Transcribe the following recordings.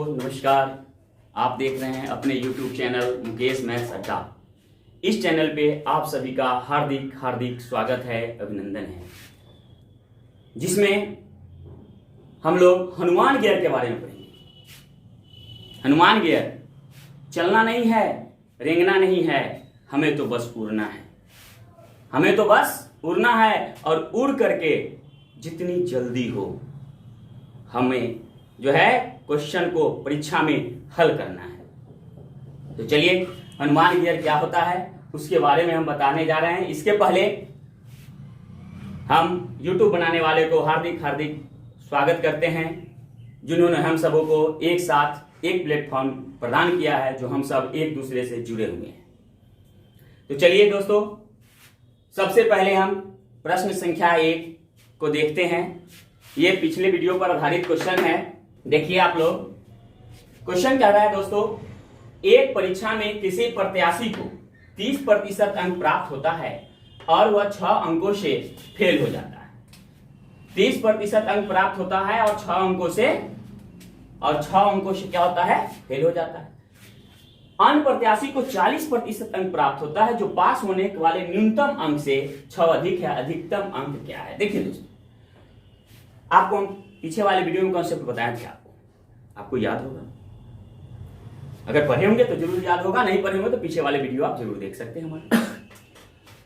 नमस्कार। आप देख रहे हैं अपने YouTube चैनल मुकेश मैथ्स अड्डा। इस चैनल पे आप सभी का हार्दिक हार्दिक स्वागत है, अभिनंदन है, जिसमें हम लोग हनुमान गियर के बारे में पढ़ेंगे। हनुमान गियर चलना नहीं है, रेंगना नहीं है, हमें तो बस उड़ना है। हमें तो बस उड़ना है और उड़ करके जितनी जल्दी हो हमें जो है क्वेश्चन को परीक्षा में हल करना है। तो चलिए हनुमान गियर क्या होता है उसके बारे में हम बताने जा रहे हैं। इसके पहले हम YouTube बनाने वाले को हार्दिक हार्दिक स्वागत करते हैं, जिन्होंने हम सबों को एक साथ एक प्लेटफॉर्म प्रदान किया है, जो हम सब एक दूसरे से जुड़े हुए हैं। तो चलिए दोस्तों, सबसे पहले हम प्रश्न संख्या 1 को देखते हैं। ये पिछले वीडियो पर आधारित क्वेश्चन है। देखिए आप लोग, क्वेश्चन कह रहा है दोस्तों, एक परीक्षा में किसी प्रत्याशी को 30% अंक प्राप्त होता है और वह 6 अंकों से फेल हो जाता है। 30% अंक प्राप्त होता है और 6 अंकों से क्या होता है? फेल हो जाता है। अन्य प्रत्याशी को 40% अंक प्राप्त होता है, जो पास होने वाले न्यूनतम अंक से 6 अधिक है। अधिकतम अंक क्या है? देखिए दोस्तों, आपको हम पीछे वाले वीडियो में कॉन्सेप्ट बताया था, आपको याद होगा। अगर पढ़े होंगे तो जरूर याद होगा, नहीं पढ़े होंगे तो पीछे वाले वीडियो आप जरूर देख सकते हैं हमारे।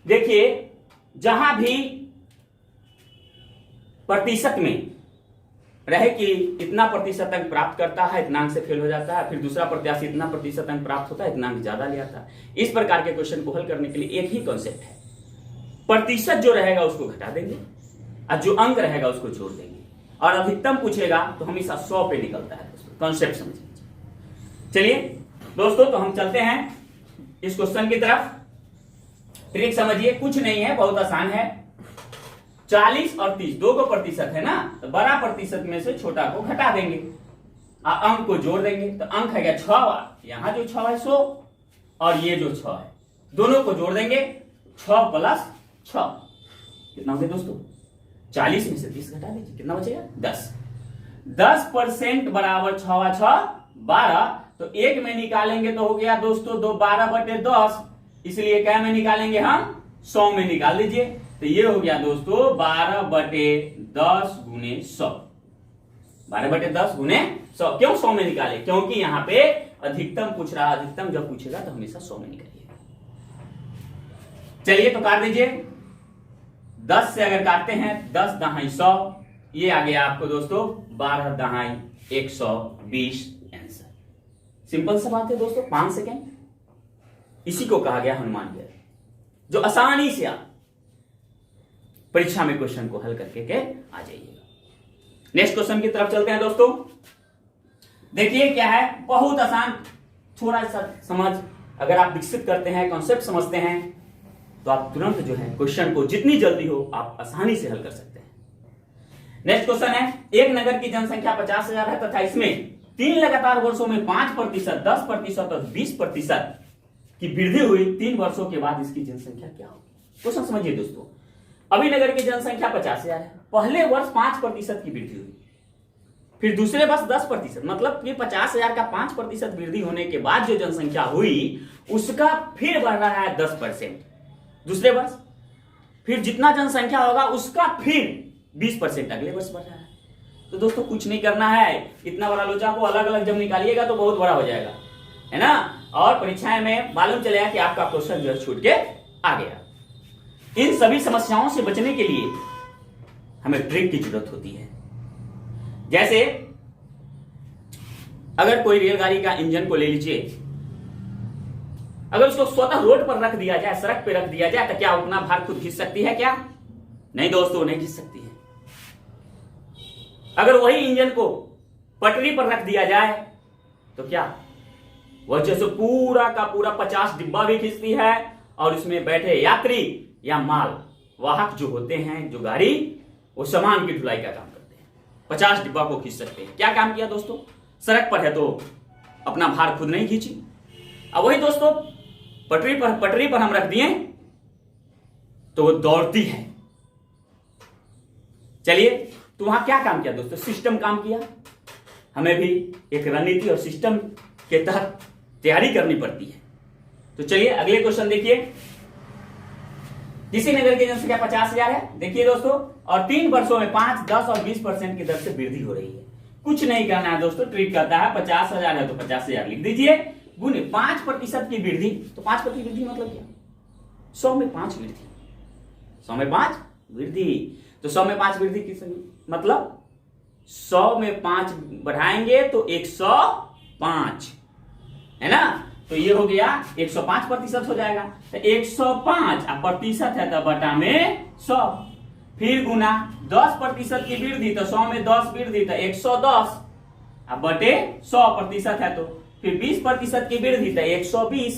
देखिए, जहां भी प्रतिशत में रहे कि इतना प्रतिशत अंक प्राप्त करता है, इतना अंक से फेल हो जाता है, फिर दूसरा प्रत्याशी इतना प्रतिशत अंक प्राप्त होता है, इतना अंक ज्यादा ले आता है। इस प्रकार के क्वेश्चन को हल करने के लिए एक ही कॉन्सेप्ट है, प्रतिशत जो रहेगा उसको घटा देंगे और जो अंक रहेगा उसको जोड़ देंगे, और अधिकतम पूछेगा तो हमेशा 100 पे निकलता है। कॉन्सेप्ट समझ लीजिए। चलिए दोस्तों, तो हम चलते हैं इस क्वेश्चन की तरफ। ट्रिक समझिए, कुछ नहीं है, बहुत आसान है। 40 और 30 दो को प्रतिशत है ना, तो बड़ा प्रतिशत में से छोटा को घटा देंगे और अंक को जोड़ देंगे। तो अंक है क्या? 6। यहां जो 6 है 100 और ये जो 6 है, दोनों को जोड़ देंगे। 6 + 6 कितना हो गया दोस्तों? 40 में से 30 घटा दीजिए, कितना बचेगा? 10। 10% बराबर 6 6 12। तो 1 में निकालेंगे तो हो गया दोस्तों 12/10। इसलिए क्या में निकालेंगे हम? 100 में निकाल दीजिए। तो ये हो गया दोस्तों 12/10 गुने 100। 12/10 गुने 100। क्यों 100 में निकाले? क्योंकि यहां पे अधिकतम पूछ रहा। अधिकतम जब पूछेगा तो हमेशा 100 में निकालिएगा। चलिए तो काट दीजिए। 10 से अगर काटते हैं, 10 दहाई 100, ये आ गया आपको दोस्तों 12 दहाई 120 आंसर। सिंपल सा बात है दोस्तों, 5 सेकेंड। इसी को कहा गया हनुमान गियर, जो आसानी से आप परीक्षा में क्वेश्चन को हल करके के आ जाइएगा। नेक्स्ट क्वेश्चन की तरफ चलते हैं दोस्तों। देखिए क्या है, बहुत आसान। थोड़ा सा समझ अगर आप विकसित करते हैं, कॉन्सेप्ट समझते हैं, तो आप तुरंत जो है क्वेश्चन को जितनी जल्दी हो आप आसानी से हल कर सकते हैं। नेक्स्ट क्वेश्चन है, एक नगर की जनसंख्या 50,000 है तथा इसमें 3 लगातार वर्षों में 5%, 10% और 20% की वृद्धि हुई। 3 वर्षों के बाद इसकी जनसंख्या क्या होगी? क्वेश्चन समझिए दोस्तों। अभी नगर की जनसंख्या 50,000 है, पहले वर्ष 5% की वृद्धि हुई, फिर दूसरे वर्ष 10%, मतलब कि 50,000 का 5% वृद्धि होने के बाद जो जनसंख्या हुई उसका फिर बढ़ रहा है 10% दूसरे वर्ष, फिर जितना जनसंख्या होगा उसका फिर 20% अगले वर्ष बढ़ रहा है। तो दोस्तों कुछ नहीं करना है, इतना बड़ा लोचा को अलग अलग जब निकालिएगा तो बहुत बड़ा हो जाएगा, है ना। और परीक्षाएं में मालूम चलेगा कि आपका क्वेश्चन जो है छूट के आ गया। इन सभी समस्याओं से बचने के लिए हमें ट्रिक की जरूरत होती है। जैसे अगर कोई रेलगाड़ी का इंजन को ले लीजिए, अगर उसको स्वतः रोड पर रख दिया जाए, सड़क पे रख दिया जाए, तो क्या उतना भार खुद खींच सकती है? क्या नहीं दोस्तों, नहीं खींच सकती है। अगर वही इंजन को पटरी पर रख दिया जाए तो क्या वह जैसे पूरा का पूरा 50 डिब्बा भी खींचती है, और इसमें बैठे यात्री या माल वाहक जो होते हैं, जो गाड़ी, वो सामान की ढुलाई का काम करते हैं, 50 डिब्बा को खींच सकते हैं। क्या काम किया दोस्तों? सड़क पर है तो अपना भार खुद नहीं खींची। अब वही दोस्तों पटरी पर हम रख दिए तो वो दौड़ती है। चलिए, तो वहां क्या काम किया दोस्तों? सिस्टम काम किया। हमें भी एक रणनीति और सिस्टम के तहत तैयारी करनी पड़ती है। तो चलिए अगले क्वेश्चन देखिए। किसी नगर की जनसंख्या 50,000 है, देखिए दोस्तों, और 3 वर्षों में 5, 10 और 20% की दर से वृद्धि हो रही है। कुछ नहीं करना है दोस्तों, ट्रिक करता है। 50,000 है तो 50,000 लिख दीजिए, गुने 5% की वृद्धि। तो 5% वृद्धि मतलब क्या? 100 में 5 वृद्धि, 100 में 5 वृद्धि। तो 100 में 5 वृद्धि किस मतलब 100 में 5 बढ़ाएंगे तो 105 है ना। तो ये हो गया 105% हो जाएगा। तो 105 अब प्रतिशत है तो बटा में 100, फिर गुना 10% की वृद्धि, तो 100 में 10 वृद्धि तो 110, अब बटे 100% है तो फिर 20% की वृद्धि तो 120,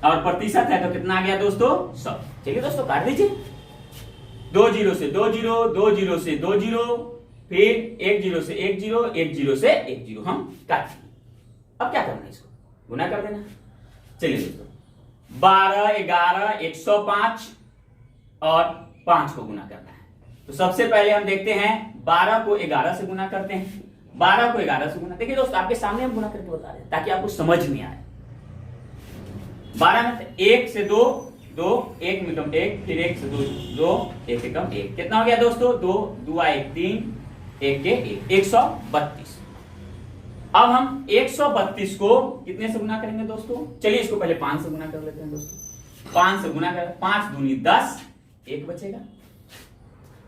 और प्रतिशत है तो कितना आ गया दोस्तों? 100। चलिए दोस्तों काट दीजिए, 2 0 से 2 0, 2 0 से 2 0, फिर 1 0 से 1 0, 1 0 से 1 0 हम काट दिए। अब क्या करना है? इसको गुना कर देना। चलिए दोस्तों, 12, 11, 105 और 5 को गुना करना है। तो सबसे पहले हम देखते हैं 12 को 11 से गुना करते हैं। 12 को 11 से गुना, देखिए दोस्तों आपके सामने हम गुना करके बता रहे हैं ताकि आपको समझ में आए। 12 में 1 से 2, 2, 1 में कम 1, फिर 1 से 2, 2, 1 से कम 1, कितना हो गया दोस्तों? 2, 2 1 3, 1 के 1, 132। अब हम 132 को कितने से गुना करेंगे दोस्तों? चलिए इसको पहले 5 से गुना कर लेते हैं दोस्तों। 5 से गुना कर, 5 दूनी 10, 1 बचेगा,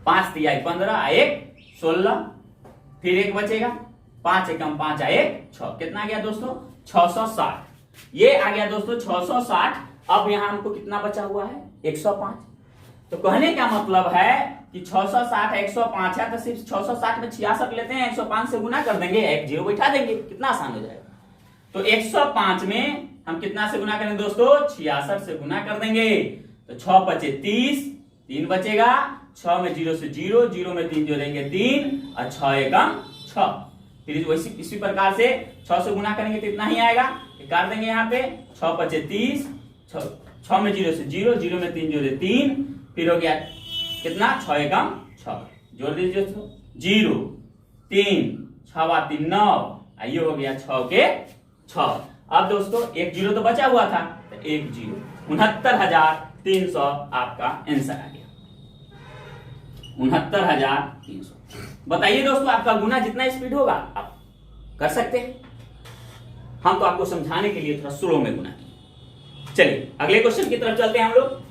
5 तिया 15, 1 16, फिर 1 बचेगा, 5 एकम 5 1 6, कितना आ गया दोस्तों? 660। ये आ गया दोस्तों 660। अब यहां हमको कितना बचा हुआ है? 105। तो कहने का मतलब है कि 660 105 है, तो सिर्फ 660 में 66 लेते हैं, 105 से गुना कर देंगे, एक जीरो बैठा देंगे, कितना आसान हो जाएगा। तो 105 में हम कितना से गुना करेंगे दोस्तों? 66 से गुना कर देंगे। तो 6 बचे 30, 3 बचेगा, 6 में 0 से 0, 0 में 3 जोड़ेंगे 3, और 6 एकम 6। फिर वैसी इसी प्रकार से 6 से गुना करेंगे तो इतना ही आएगा, काट देंगे यहाँ पे, 6 बचे 30, 6 में 0 से 0, 0 में 3 जोड़े 3, फिर हो गया कितना? 6 एकम 6, जोड़ दीजिए 0 3, 6 3 9, ये हो गया 6 के 6। अब दोस्तों 1 0 तो बचा हुआ था, तो 1 0, 69,300 आपका आंसर आ गया, 69,300। बताइए दोस्तों, आपका गुना जितना स्पीड होगा आप कर सकते हैं। हम तो आपको समझाने के लिए थोड़ा स्लो में गुना किए। चलिए अगले क्वेश्चन की तरफ चलते हैं हम लोग।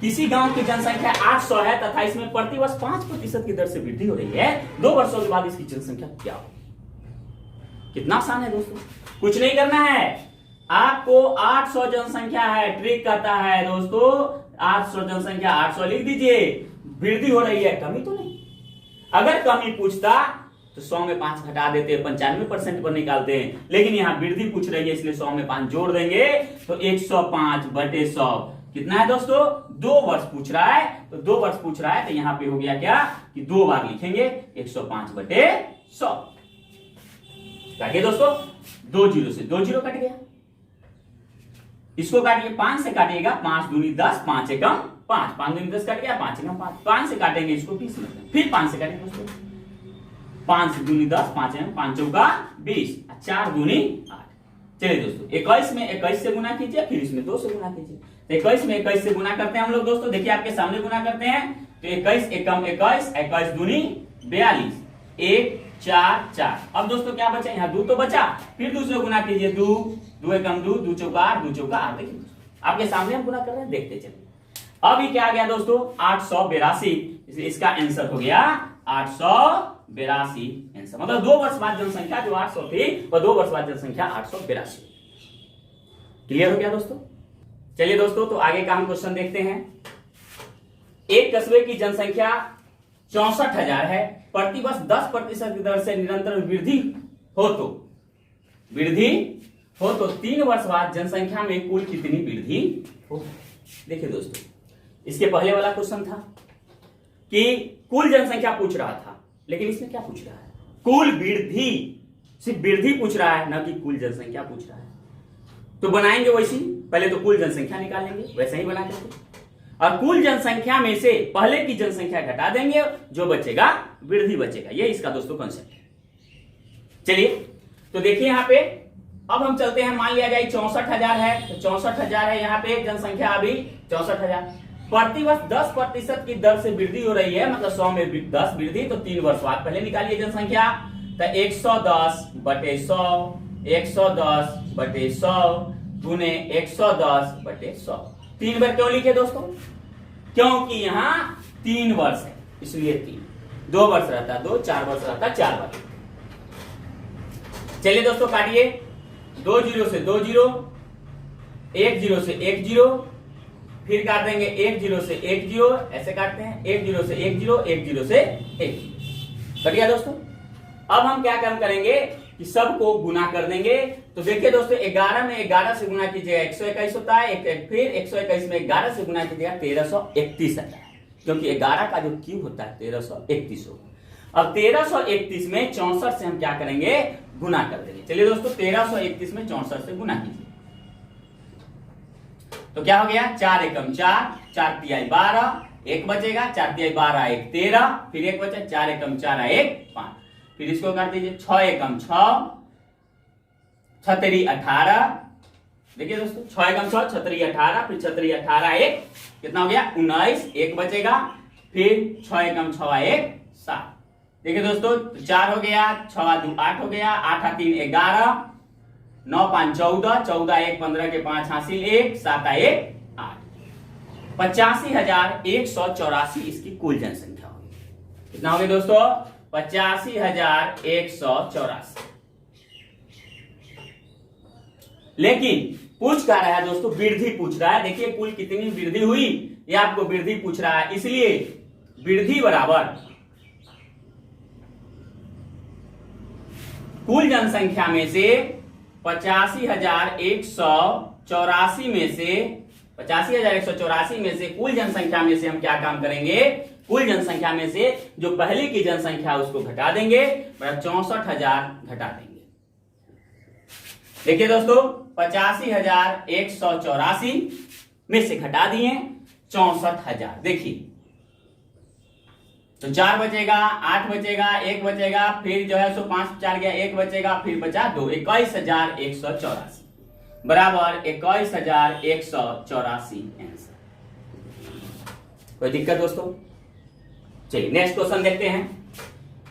किसी गांव की जनसंख्या 800 है तथा इसमें प्रतिवर्ष 5% की दर से वृद्धि हो रही है, 2 वर्षों के बाद इसकी जनसंख्या क्या होगी? कितना आसान है दोस्तों, कुछ नहीं करना है आपको। 800 जनसंख्या है, ट्रिक करता है दोस्तों, 800 जनसंख्या 800 लिख दीजिए। वृद्धि हो रही है, कमी तो नहीं। अगर कमी पूछता तो 100 में 5 घटा देते, 95% पर निकालते हैं, लेकिन यहाँ वृद्धि पूछ रही है इसलिए 100 में 5 जोड़ देंगे, तो 105 बटे 100 कितना है दोस्तों? 2 वर्ष पूछ रहा है, तो 2 वर्ष पूछ रहा है, तो यहाँ पे हो गया क्या कि 2 बार लिखेंगे, 105 बटे 100। काटिए दोस्तों, 2 0 से 2 0 कट गया। इसको काटिए, 5 से काटिएगा, 5 दूनी 10, 5 एकम 5, 5 दूनी 10 कट गया, 5 एकम 5, 5 से काटेंगे इसको 20 में, फिर 5 से काटेंगे दोस्तों, 5 दूनी 10, 5 एकम 5 चौका 20, 4 दूनी 8। चलिए दोस्तों 21 में 21 से गुना कीजिए, फिर इसमें 2 से गुना कीजिए। 21 में 21 से गुना करते हैं हम लोग दोस्तों, देखिए आपके सामने गुना करते हैं, तो 21 एकम 21, 21 दूनी 42, 1 4 4। अब दोस्तों क्या बचा? यहाँ 2 तो बचा, फिर 2 से गुना कीजिए, 2 2 एकम 2, 2 चौका 8, 2 चौका 8। देखिए आपके सामने हम गुना कर रहे हैं, देखते चलिए। अब ये क्या आ गया दोस्तों? 882, इसलिए इसका आंसर हो गया 882 आंसर। मतलब 2 वर्ष बाद जनसंख्या जो 800 थी, वह 2 वर्ष बाद जनसंख्या 882। क्लियर हो गया दोस्तों? चलिए दोस्तों, तो आगे का हम क्वेश्चन देखते हैं। एक कस्बे की जनसंख्या 64,000 है, प्रतिवर्ष 10% की दर से निरंतर वृद्धि हो तो 3 वर्ष बाद जनसंख्या में कुल कितनी वृद्धि हो? देखिए दोस्तों, इसके पहले वाला क्वेश्चन था कि कुल जनसंख्या पूछ रहा था, लेकिन इसमें क्या पूछ रहा है? कुल वृद्धि, सिर्फ वृद्धि पूछ रहा है, ना कि कुल जनसंख्या पूछ रहा है। तो बनाएंगे वैसी, पहले तो कुल जनसंख्या निकालेंगे, वैसे ही बना देंगे, और कुल जनसंख्या में से पहले की जनसंख्या घटा देंगे, जो बचेगा वृद्धि बचेगा। ये इसका दोस्तों कॉन्सेप्ट है। चलिए तो देखिए यहाँ पे अब हम चलते हैं, मान लिया जाए 64,000 है, तो 64,000 है यहाँ पे जनसंख्या अभी 64,000। प्रतिवर्ष 10% की दर से वृद्धि हो रही है, मतलब 100 में 10 वृद्धि, तो 3 वर्ष बाद पहले निकालिए जनसंख्या। तो 110/100, 110/100 गुने 110/100। 3 बार क्यों लिखे दोस्तों? क्योंकि यहाँ 3 वर्ष है, इसलिए 3। 2 वर्ष रहता है 2, 4 वर्ष रहता है 4 वर्ष। चलिए दोस्तों काटिए, 2 0 से 2 0, 1 0 से 1 0, फिर काट देंगे 1 0 से 1 0, ऐसे काटते हैं 1 0 से 1 0, 1 0 से 1 0। कट गया दोस्तों। अब हम क्या काम करेंगे कि सबको गुना कर देंगे। तो देखिए दोस्तों 11 में 11 से गुना कीजिएगा 121 होता है, फिर 121 में 11 से गुना कीजिएगा 1331 आता है, क्योंकि 11 का जो क्यूब होता है 1331 होगा। अब 1331 में 64 से हम क्या करेंगे, गुना कर देंगे। चलिए दोस्तों 1331 में 64 से गुना कीजिए, तो क्या हो गया, 4 एकम 4, 4 तिहाई 12, 1 बचेगा, 4 तिहाई 12, 1 13, फिर 1 बचा, 4 एकम 4, 1 5, फिर इसको कर दीजिए 6 एकम 6, 6 तेरी 18। देखिए दोस्तों 6 एकम 6, 6 तेरी 18, फिर 6 तेरी 18, 1 कितना हो गया 19, 1 बचेगा, फिर 6 एकम 6, 1 7। देखिए दोस्तों 4 हो गया, 6 2 8 हो गया, 8 3 11, 9 5 14, 14 1 15 के 5 हासिल 1, 7 1 8। 85,184 इसकी कुल जनसंख्या होगी। कितना होगी दोस्तों, 85,184। लेकिन पूछ क्या रहा है दोस्तों, वृद्धि पूछ रहा है। देखिए कुल कितनी वृद्धि हुई, ये आपको वृद्धि पूछ रहा है, इसलिए वृद्धि बराबर कुल जनसंख्या में से 85,184 में से 85,184 में से कुल जनसंख्या में से हम क्या काम करेंगे, कुल जनसंख्या में से जो पहले की जनसंख्या उसको घटा देंगे, 64,000 घटा देंगे। देखिए दोस्तों 85,184 में से घटा दिए 64,000। देखिए तो 4 बचेगा, 8 बचेगा, 1 बचेगा, फिर जो है सो 5 4 गया, 1 बचेगा, फिर बचा 2, 21,184 बराबर 21,184 आंसर। कोई दिक्कत दोस्तों? चलिए नेक्स्ट क्वेश्चन देखते हैं।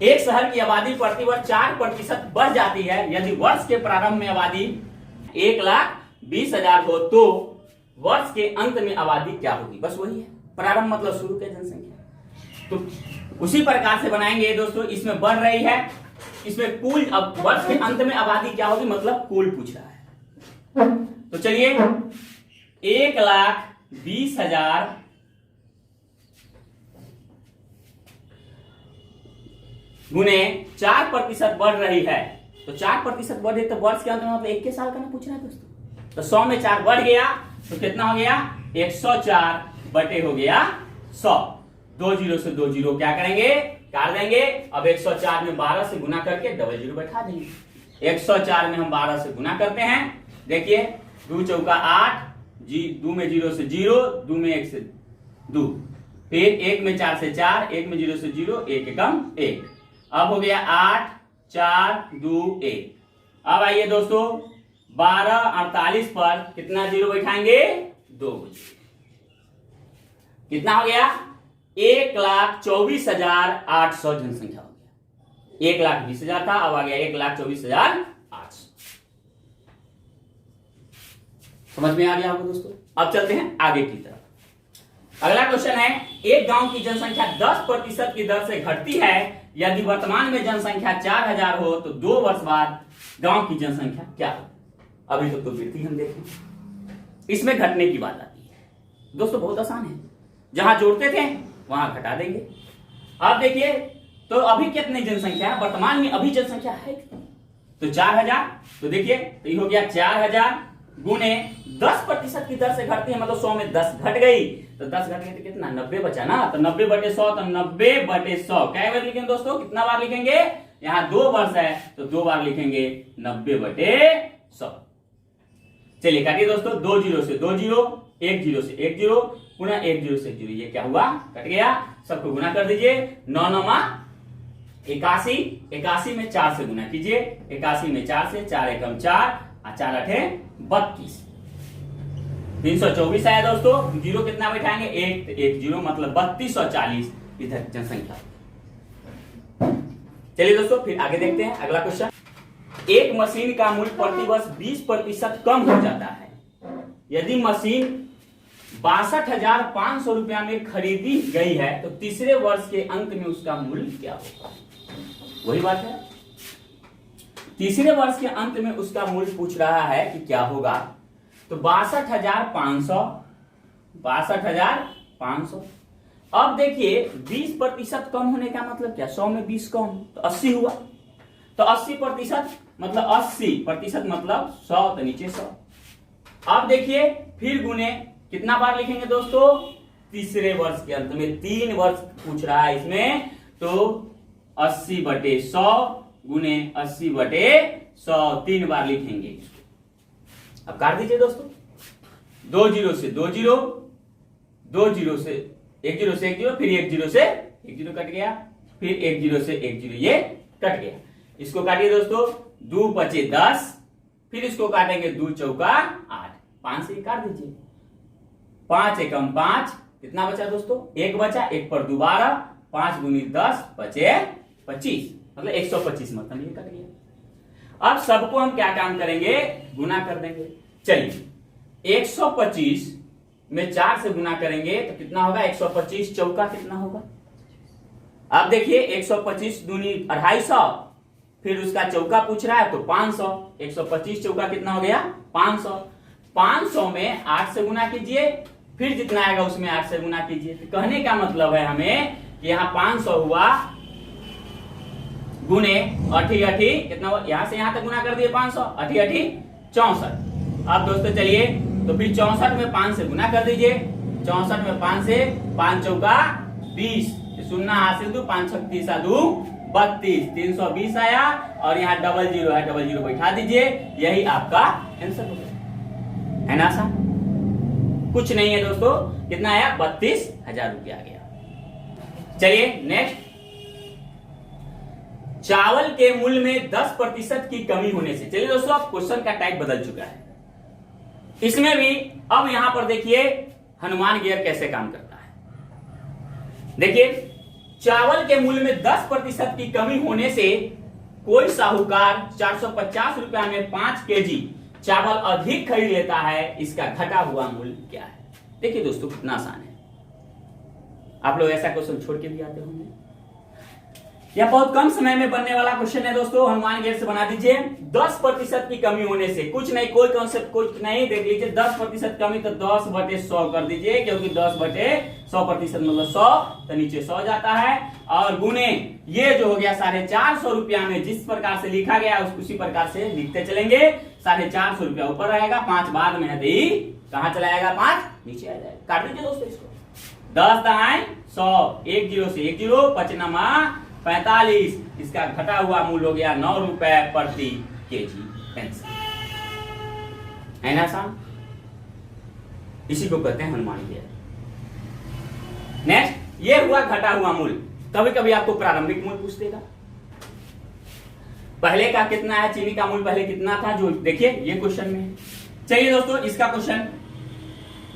एक शहर की आबादी प्रतिवर्ष 4% बढ़ जाती है, यदि वर्ष के प्रारंभ में आबादी 1,20,000 हो तो वर्ष के अंत में आबादी क्या होगी? बस वही है, प्रारंभ मतलब शुरू के जनसंख्या। तो उसी प्रकार से बनाएंगे दोस्तों, इसमें बढ़ रही है, इसमें कुल, अब वर्ष के अंत में आबादी क्या होगी, मतलब कुल पूछ रहा है। तो चलिए 1,20,000 गुने 4% बढ़ रही है, तो 4% बढ़ रही, तो वर्ष के अंत में मतलब 1 साल का ना पूछ रहा है दोस्तों। तो 100 में 4 बढ़ गया, तो कितना हो गया 104 बटे हो गया 100। 2 0 से 2 0 क्या करेंगे, काट देंगे। अब 104 में 12 से गुना करके डबल 0 बैठा देंगे। 104 में हम 12 से गुना करते हैं, देखिए 2 चौका 8, 2 में 0 से 0, 2 में 1 से 2, फिर 1 में 4 से 4, 1 में 0 से 0, 1 एकम 1। अब हो गया 8 4 2 1। अब आइए दोस्तों 12:48 पर कितना 0 बैठाएंगे, 2 बजे। कितना हो गया 1,24,800 जनसंख्या हो गया। 1,20,000 था, अब आ गया 1,24,800। समझ में आ गया होगा दोस्तों। अब चलते हैं आगे की तरफ। अगला क्वेश्चन है, एक गांव की जनसंख्या 10% की दर से घटती है, यदि वर्तमान में जनसंख्या 4,000 हो तो 2 वर्ष बाद गांव की जनसंख्या क्या हो? अभी तो वृद्धि हम देखें, इसमें घटने की बात आती है दोस्तों। बहुत आसान है, जहां जोड़ते थे वहां घटा देंगे। आप देखिए तो अभी कितनी जनसंख्या है वर्तमान में, अभी जनसंख्या है तो 4,000। तो देखिए तो ये हो गया 4,000 गुने 10% की दर से घटती है, मतलब 100 में 10 घट गई, तो 10 घट गई तो कितना 90 बचा ना, तो 90/100, तो 90/100 क्या बार लिखेंगे दोस्तों, कितना बार लिखेंगे, यहाँ 2 वर्ष है तो 2 बार लिखेंगे 90/100। चलिए काटिए दोस्तों, 2 0 से 2 0, 1 0 से 1 0, पुनः 1 0 से 1 0, ये क्या हुआ, कट गया। सबको गुना कर दीजिए, 9 9 81, 81 में 4 से गुना कीजिए, 81 में 4 से, 4 एकम 4 और 4 अठे 32, 324 आया दोस्तों। जीरो कितना बैठाएंगे, एक जीरो, मतलब 3240 इधर जनसंख्या। चलिए दोस्तों फिर आगे देखते हैं अगला क्वेश्चन। एक मशीन का मूल्य प्रतिवर्ष 20% कम हो जाता है। यदि मशीन 62,500 रुपया में खरीदी गई है तो तीसरे वर्ष के अंत में उसका मूल्य क्या होगा। वही बात है, तीसरे वर्ष के अंत में उसका मूल्य पूछ रहा है कि क्या होगा। तो 62,500, 62,500। अब देखिए 20% कम होने का मतलब क्या, 100 में 20 कम तो 80 हुआ। तो 80% मतलब 80% मतलब 100, तो नीचे 100। अब देखिए फिर गुने कितना बार लिखेंगे दोस्तों, तीसरे वर्ष के अंत में, 3 वर्ष पूछ रहा है इसमें, तो 80/100 गुने 80/100 3 बार लिखेंगे। अब काट दीजिए दोस्तों, 2 जीरो से 2 जीरो, 2 जीरो से 1 जीरो से 1 जीरो, फिर 1 जीरो से 1 जीरो कट गया, फिर 1 जीरो से 1 जीरो, ये कट गया। इसको काटिए दोस्तों, 2 पचे 10, फिर इसको काटेंगे 2 चौका 8, 5 से काट दीजिए, 5 एकम 5, कितना बचा दोस्तों, 1 बचा, 1 पर 2 12, 5 गुनी 10 बचे 25, मतलब 125, मतलब ये कट गया। अब सबको हम क्या काम करेंगे, गुना कर देंगे। चलिए 125 में 4 से गुना करेंगे तो कितना होगा, 125 चौका कितना होगा। अब देखिए 125 दूनी 250, फिर उसका चौका पूछ रहा है तो 500, 125 चौका कितना हो गया, 500। 500 में 8 से गुना कीजिए, फिर जितना आएगा उसमें 8 से गुना कीजिए। तो कहने का मतलब है हमें कि यहाँ 500 हुआ गुने 80 कितना हुआ, यहां से यहां तक गुना कर दिए 500, 80 64। अब दोस्तों चलिए तो फिर 64 में 5 से गुना कर दीजिए, 64 में 5 से, 5 चौका 20, शून्य हासिल 2, 5 छक 30 2 32, 320 आया। और यहाँ डबल जीरो है, डबल जीरो बैठा दीजिए, यही आपका आंसर हो गया, है ना आसान, कुछ नहीं है दोस्तों। कितना आया, 32,000 रुपया आ गया। चलिए नेक्स्ट, चावल के मूल्य में 10% की कमी होने से। चलिए दोस्तों अब क्वेश्चन का टाइप बदल चुका है इसमें भी। अब यहां पर देखिए हनुमान गियर कैसे काम करता है। देखिए चावल के मूल्य में 10% की कमी होने से कोई साहूकार 450 रुपया में 5 केजी चावल अधिक खरीद लेता है, इसका घटा हुआ मूल्य क्या है। देखिए दोस्तों कितना आसान है, आप लोग ऐसा क्वेश्चन छोड़ के भी आते होंगे। यह बहुत कम समय में बनने वाला क्वेश्चन है दोस्तों, हनुमान गेट से बना दीजिए। 10% की कमी होने से, कुछ नहीं, कोई कॉन्सेप्ट कुछ नहीं, देख लीजिए 10% कमी तो 10/100 कर दीजिए, क्योंकि 10/100% मतलब 100, तो नीचे 100 जाता है। और गुने ये जो हो गया 450 रुपया में जिस प्रकार से लिखा गया उसी प्रकार से लिखते चलेंगे। 450 रुपया ऊपर रहेगा, 5 बाद में है कहां चला जाएगा, 5 नीचे आ जाएगा। काट दीजिए दोस्तों इसको, 10 दाएं 100, 1 जीरो से 1 जीरो, 5 45, इसका घटा हुआ मूल्य हो गया 9 रुपए प्रति केजी आंसर, है ना आसान, इसी को कहते हैं हनुमान गियर। नेक्स्ट, ये हुआ घटा हुआ मूल्य। कभी कभी आपको प्रारंभिक मूल्य पूछ देगा, पहले का कितना है, चीनी का मूल्य पहले कितना था, जो देखिए ये क्वेश्चन में है। चलिए दोस्तों इसका क्वेश्चन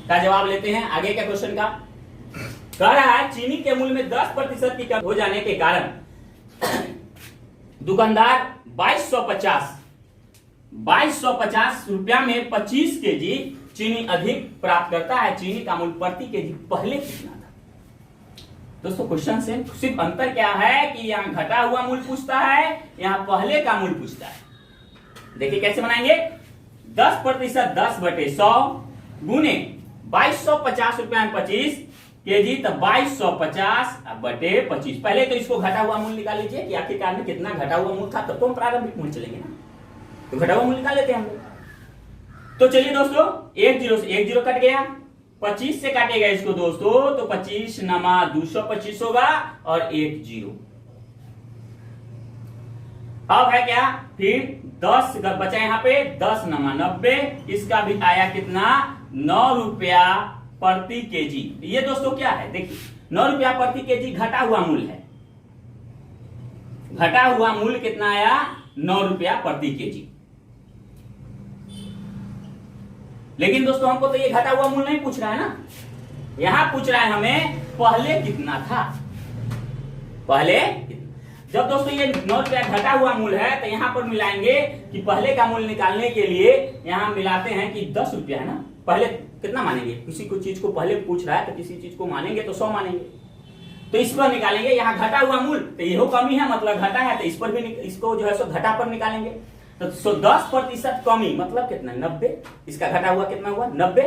का जवाब लेते हैं। आगे के क्वेश्चन का कह रहा है चीनी के मूल्य में 10% की कमी हो जाने के कारण दुकानदार 2250 रुपया में 25 केजी चीनी अधिक प्राप्त करता है। चीनी का मूल्य प्रति केजी पहले कितना था। दोस्तों क्वेश्चन से सिर्फ अंतर क्या है कि यहाँ घटा हुआ मूल्य पूछता है, यहाँ पहले का मूल्य पूछता है। देखिए कैसे बनाएंगे, 10% 10/100 गुने 2250 रुपया में 25 केजी, तो 2250/25। पहले तो इसको घटा हुआ मूल्य निकाल लीजिए कि आखिरकार में कितना घटा हुआ मूल्य था, तब तो हम प्रारंभिक मूल्य चलेंगे ना, तो घटा हुआ मूल्य निकाल लेते हैं हम लोग। तो चलिए दोस्तों 1 जीरो से 1 जीरो कट गया, 25 से काटेगा इसको दोस्तों तो 25 नमा 225 होगा और 1 जीरो। अब है क्या, फिर 10 बचा यहाँ पे, 10 नमा 90, इसका भी आया कितना, 9 रुपया प्रति केजी। ये दोस्तों क्या है, देखिए 9 रुपया प्रति केजी घटा हुआ मूल्य है, घटा हुआ मूल्य कितना आया, 9 रुपया प्रति केजी। लेकिन दोस्तों हमको तो ये घटा हुआ मूल्य नहीं पूछ रहा है ना, यहां पूछ रहा है हमें पहले कितना था। पहले जब दोस्तों ये 9 रुपया घटा हुआ मूल्य है तो यहां पर मिलाएंगे कि पहले का मूल्य निकालने के लिए यहां मिलाते हैं कि 10 रुपया है ना, पहले कितना मानेंगे, किसी को चीज को पहले पूछ रहा है तो किसी चीज को मानेंगे तो 100 मानेंगे, तो इस पर निकालेंगे। यहाँ घटा हुआ मूल्य तो ये कमी है मतलब घटा है, तो इस पर भी इसको जो है सो घटा पर निकालेंगे। तो 10% कमी मतलब कितना, 90। इसका घटा हुआ कितना हुआ, 90,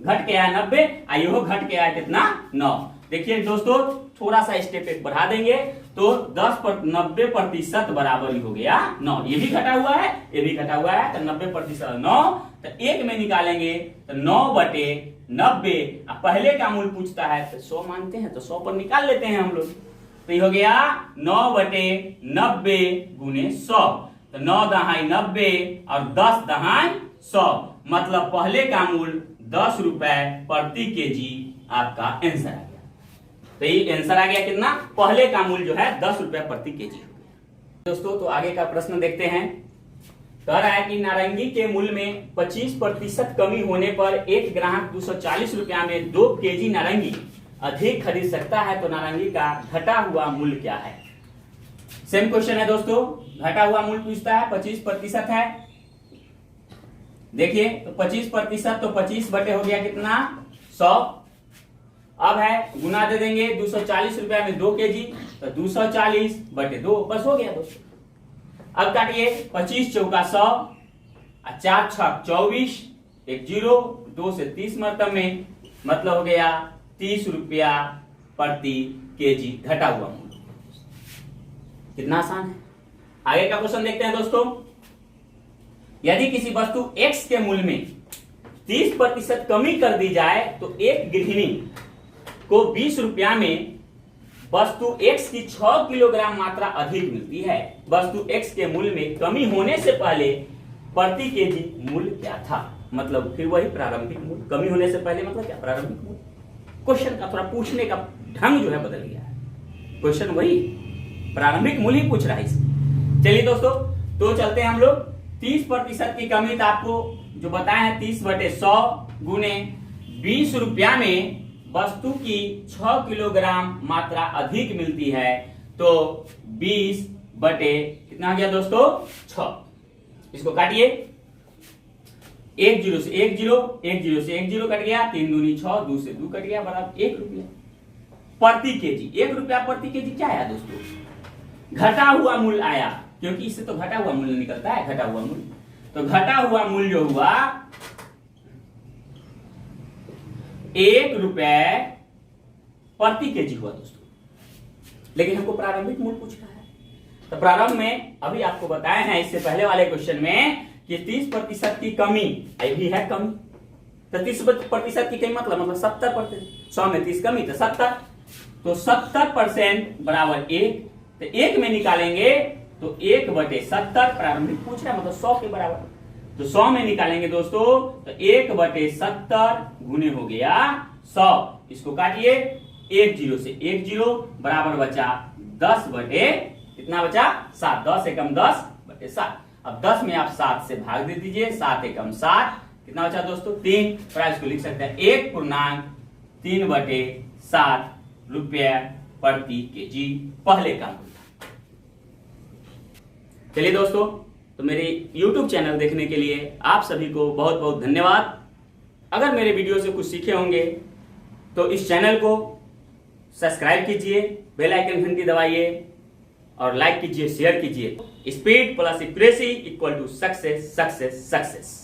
घट के आया 90, आइयो घट के आया कितना, 9। देखिए दोस्तों थोड़ा सा स्टेप एक बढ़ा देंगे तो 90% बराबर ही हो गया 9। ये भी घटा हुआ है, ये भी घटा हुआ है, तो 90% 9, तो एक में निकालेंगे तो 9/90। पहले का मूल्य पूछता है तो 100 मानते हैं, तो 100 पर निकाल लेते हैं हम लोग। तो ये हो गया 9/90 गुने 100, तो 9 दहाई 90 और 10 दहाई 100, मतलब पहले का मूल्य 10 रुपए प्रति केजी आपका आंसर आ गया। तो ये आंसर आ गया कितना, पहले का मूल्य जो है 10 रुपए प्रति केजी हो गया। दोस्तों तो आगे का प्रश्न देखते हैं। कह रहा है कि नारंगी के मूल्य में 25% कमी होने पर एक ग्राहक 240 रुपया में 2 केजी नारंगी अधिक खरीद सकता है, तो नारंगी का घटा हुआ मूल्य क्या है। सेम क्वेश्चन है दोस्तों, घटा हुआ मूल्य पूछता है, 25% है। देखिए तो 25% तो 25 बटे हो गया कितना, 100। अब है गुना दे देंगे, 240 रुपया में 2 केजी, तो 240 बटे 2, बस हो गया दोस्तों। अब काटिए, 25 चौका 100, 4 छक 24, 1 0, 2 से 30 मरतब में, मतलब हो गया 30 रुपया प्रति केजी घटा हुआ मूल्य। कितना आसान है। आगे का क्वेश्चन देखते हैं दोस्तों। यदि किसी वस्तु X के मूल्य में 30% कमी कर दी जाए तो एक गृहिणी को 20 रुपया में वस्तु X की 6 किलोग्राम मात्रा अधिक मिलती है। वस्तु X के मूल्य में कमी होने से पहले प्रति केजी मूल्य क्या था, मतलब फिर वही प्रारंभिक मूल्य। कमी होने से पहले मतलब क्या, प्रारंभिक मूल्य। क्वेश्चन का थोड़ा पूछने का ढंग जो है बदल गया है, क्वेश्चन वही प्रारंभिक मूल्य ही पूछ रहा है इसमें। चलिए दोस्तों तो चलते हैं हम लोग। 30% की कमी तो आपको जो बताया है 30/100 गुने 20 रुपया में वस्तु की 6 किलोग्राम मात्रा अधिक मिलती है, तो 20 बटे कितना आ गया दोस्तों, 6। इसको काटिए, 1 0 से 1 0, 1 0 से 1 0 कट गया, 3 दूनी 6, 2 से 2 कट गया, बराबर 1 रुपया प्रति केजी। 1 रुपया प्रति केजी क्या आया दोस्तों, घटा हुआ मूल्य आया, क्योंकि इससे तो घटा हुआ मूल्य निकलता है, घटा हुआ मूल्य। तो घटा हुआ मूल्य जो हुआ 1 रुपए प्रति केजी हुआ दोस्तों। लेकिन हमको प्रारंभिक मूल्य पूछ रहा है, तो प्रारंभ में अभी आपको बताया है इससे पहले वाले क्वेश्चन में कि 30% की कमी, ये भी है कमी, तो 30% की कमी मतलब 70%, 100 में 30 कमी तो 70, तो 70% बराबर 1, तो 1 में निकालेंगे तो 1/70 प्रारंभिक पूछ रहा है, मतलब 100 के बराबर। तो 100 में निकालेंगे दोस्तों तो 1/70 गुने हो गया 100। इसको काटिए, 1 0 से 1 0 बराबर बचा 10 बटे कितना बचा, 7। 10 एकम 10 बटे 7। अब 10 में आप 7 से भाग दे दीजिए, 7 एकम 7, कितना बचा दोस्तों, 3। प्राइस को लिख सकते हैं 1.3/7 रुपया प्रति केजी पहले का। चलिए दोस्तों तो मेरे YouTube चैनल देखने के लिए आप सभी को बहुत बहुत धन्यवाद। अगर मेरे वीडियो से कुछ सीखे होंगे तो इस चैनल को सब्सक्राइब कीजिए, बेल आइकन घंटी दबाइए और लाइक कीजिए, शेयर कीजिए। Speed plus accuracy equal to success, success, success.